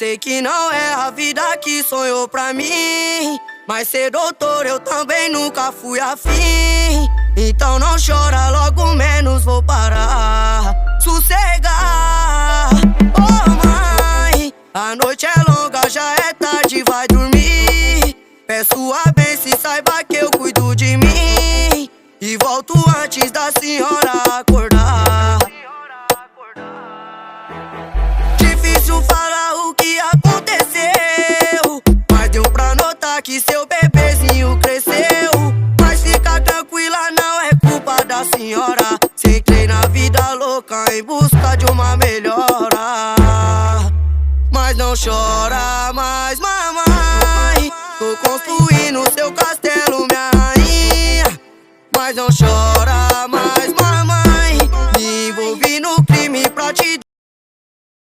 sei que não é a vida que sonhou pra mim, mas ser doutor eu também nunca fui afim. Então não chora, logo menos vou parar. Sossegar, oh mãe, a noite é longa, já é tarde, vai dormir. Peço a bênção e saiba que eu cuido de mim, e volto antes da senhora acordar. Difícil falar o que aconteceu, mas deu pra notar que seu bebezinho cresceu. Mas fica tranquila, não é culpa da senhora. Se entrei na vida louca em busca de uma melhora. Mas não chora mais, mamãe, tô construindo seu castelo, minha rainha. Mas não chora